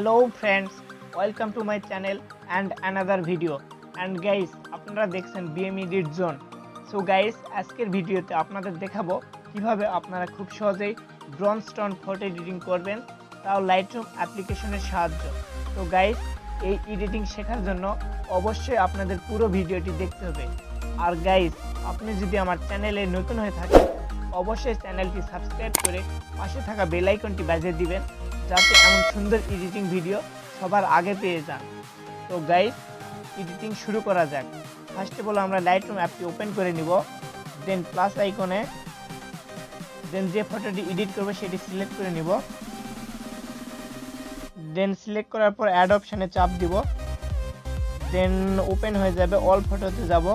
Hello friends, welcome to my channel and another video. And guys, আপনারা দেখছেন EditZ। So guys, আজকের ভিডিওতে আপনাদের দেখাবো কিভাবে আপনারা খুব সহজেই ব্রঞ্জ টোন ফটো এডিটিং করবেন, তাও লাইটরুম অ্যাপ্লিকেশনের সাহায্য। তো গাইস, এই এডিটিং শেখার জন্য অবশ্যই আপনাদের পুরো ভিডিওটি দেখতে হবে। আর গাইস, আপনি যদি আমার চ্যানেলে নতুন হয়ে থাকেন অবশ্যই চ্যানেলটি সাবস্ক্রাইব করে পাশে থাকা বেল আইকনটি বাজিয়ে দিবেন, যাতে এমন সুন্দর এডিটিং ভিডিও সবার আগে পেয়ে যান। তো গাইস, এডিটিং শুরু করা যাক। ফার্স্ট অফ অল আমরা লাইটরুম অ্যাপটি ওপেন করে নিব, দেন প্লাস আইকনে দেন যে ফটোটি এডিট করব সেটি সিলেক্ট করে নিব, দেন সিলেক্ট করার পর অ্যাড অপশানে চাপ দিব, দেন ওপেন হয়ে যাবে। অল ফটোতে যাব,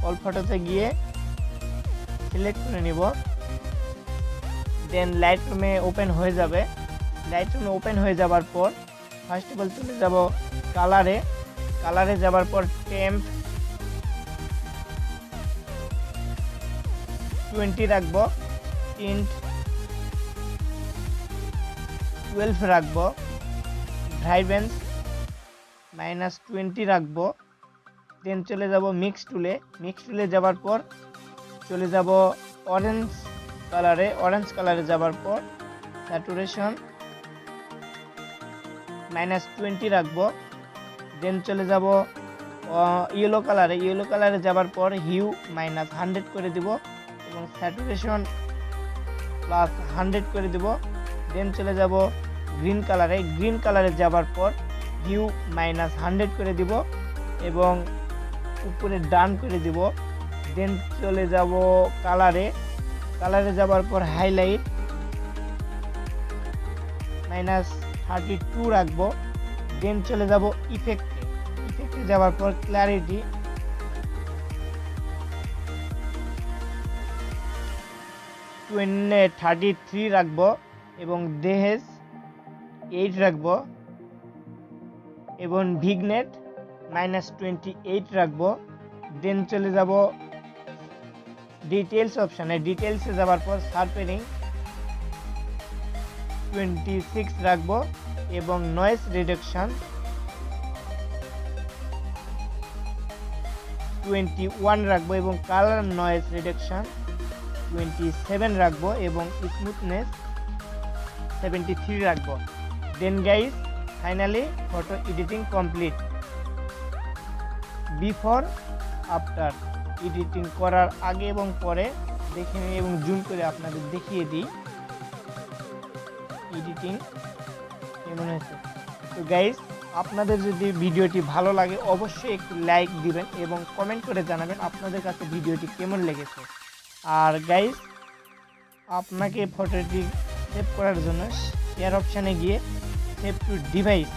অল ফটোতে গিয়ে সিলেক্ট করে নিব, দেন লাইটরুমে ওপেন হয়ে যাবে। লাইটরুমে ওপেন হয়ে যাবার পর ফার্স্ট অফ অল চলে যাব কালারে, কালারে যাবার পর টেম্প 20 রাখবো, টিন্ট 12 রাখবো, ভাইব্রেন্স -20 রাখবো। দেন চলে যাব মিক্স টুলে, মিক্স টুলে যাবার পর চলে যাব অরেঞ্জ কালারে, অরেঞ্জ কালারে যাবার পর স্যাচুরেশন -20 রাখবো। দেন চলে যাব ইয়েলো কালারে, ইয়েলো কালারে যাবার পর হিউ -100 করে দিব এবং স্যাচুরেশন +100 করে দিব। দেন চলে যাব গ্রিন কালারে, গ্রিন কালারে যাবার পর হিউ -100 করে দিব এবং উপরে ডান করে দিব। দেন চলে যাব কালারে, কালারে যাবার পর হাইলাইট -32 রাখবো। দেন চলে যাব ইফেক্টে, ইফেক্টে যাওয়ার পর ক্ল্যারিটি 33 রাখবো এবং দেহেজ 8 রাখবো এবং ভিগনেট -28 রাখবো। দেন চলে যাব ডিটেলস অপশানে, ডিটেলসে যাওয়ার পর শার্পেনিং 26 রাখবো এবং নয়েজ রিডাকশন 21 রাখবো এবং কালার নয়েজ রিডাকশন 27 রাখবো এবং স্মুথনেস 73 রাখবো। Then guys, finally photo editing complete. Before after editing করার আগে এবং পরে দেখে নিই এবং জুম করে আপনাদের দেখিয়ে দিই এডিটিং কেমন হয়েছে। তো গাইস, আপনাদের যদি ভিডিওটি ভালো লাগে অবশ্যই একটু লাইক দিবেন এবং কমেন্ট করে জানাবেন আপনাদের কাছে ভিডিওটি কেমন লেগেছে। আর গাইস, আপনাকে ফটোটি সেভ করার জন্য শেয়ার অপশানে গিয়ে সেভ টু ডিভাইস